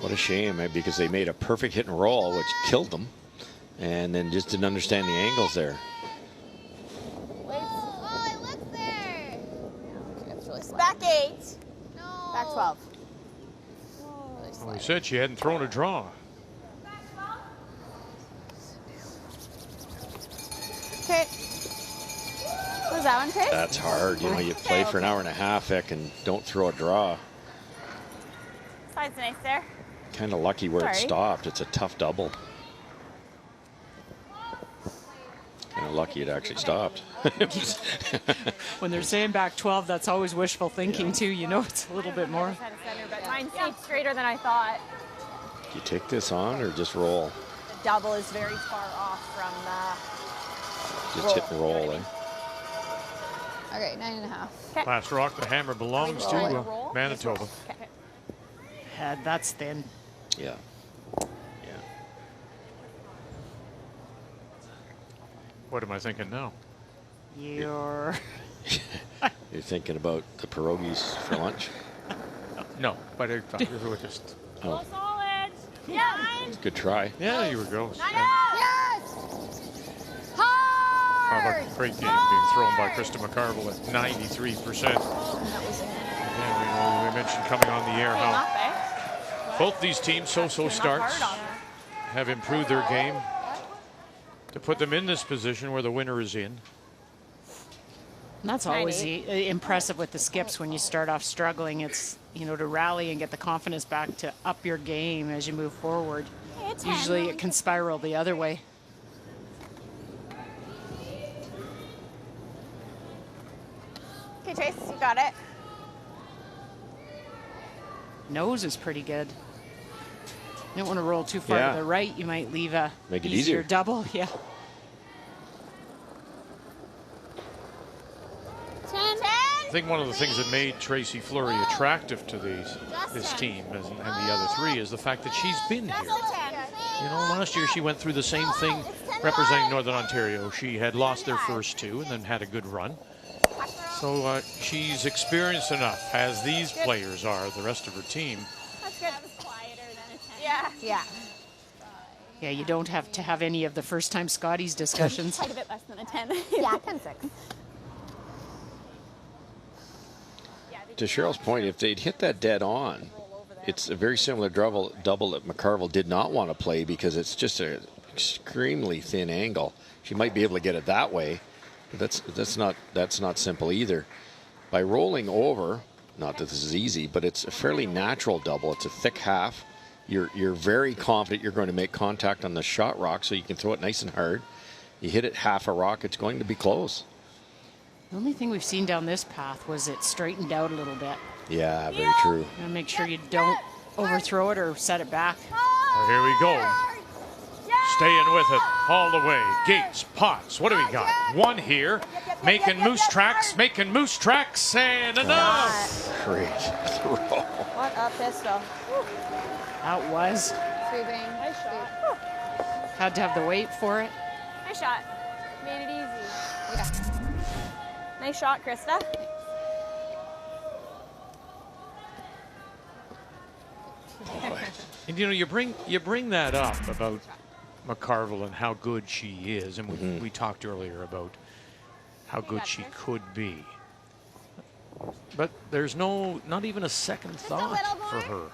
What a shame, because they made a perfect hit and roll, which killed them, and then just didn't understand the angles there. Oh, it looks there. It's really slow. Back 8. No. Back 12. Really Well, we said she hadn't thrown a draw. Okay. Was that one, Chris? That's hard. You know, you play for an hour and a half, heck, and don't throw a draw. Side's nice there. Kind of lucky where it stopped. It's a tough double. Kind of lucky it actually stopped. When they're saying back 12, that's always wishful thinking too. You know, it's a little bit more. But mine stayed straighter than I thought. Do you take this on or just roll? The double is very far off from the Just hit and roll, eh? Okay, 9.5. Okay. Last rock, the hammer belongs to Manitoba. Okay. Head, that's thin. Yeah. What am I thinking now? You're thinking about the pierogies for lunch? No, but I thought you were just. Oh. Solid. Yeah. Good try. Yeah, you were go. Yes! How Hard! about a great game being thrown by Krista McCarville at 93%. Again, we mentioned coming on the air how both these teams, so starts, have improved their game to put them in this position where the winner is in. And that's always impressive with the skips when you start off struggling. It's, you know, to rally and get the confidence back to up your game as you move forward. Usually it can spiral the other way. Okay, Trace, you got it. Nose is pretty good. You don't want to roll too far to the right. You might leave a Make it easier easier. double. Yeah. 10. I think one of the things that made Tracy Fleury attractive to this team and the other three is the fact that she's been here. You know, last year she went through the same thing representing Northern Ontario. She had lost their first two and then had a good run. So she's experienced enough, as these players are, the rest of her team. That's good. That was quieter than a 10. Yeah. Yeah, you don't have to have any of the first-time Scotties discussions. Quite a bit less than a 10. Yeah, 10-6. To Cheryl's point, if they'd hit that dead on, it's a very similar double that McCarville did not want to play because it's just an extremely thin angle. She might be able to get it that way. That's not simple either. By rolling over, not that this is easy, but it's a fairly natural double. It's a thick half. You're very confident you're going to make contact on the shot rock, so you can throw it nice and hard. You hit it half a rock, it's going to be close. The only thing we've seen down this path was it straightened out a little bit. Yeah, very true. And make sure you don't overthrow it or set it back. Well, here we go. Staying with it all the way. Gates, Potts, what do we got? One here. Making moose tracks, and enough. Great throw. What a pistol. That was. Sweeping. Nice shot. Had to have the weight for it. Nice shot. Made it easy. Yeah. Nice shot, Krista. And you know, you bring that up about McCarville and how good she is, and we talked earlier about how good she could be. But there's not even a second thought for her.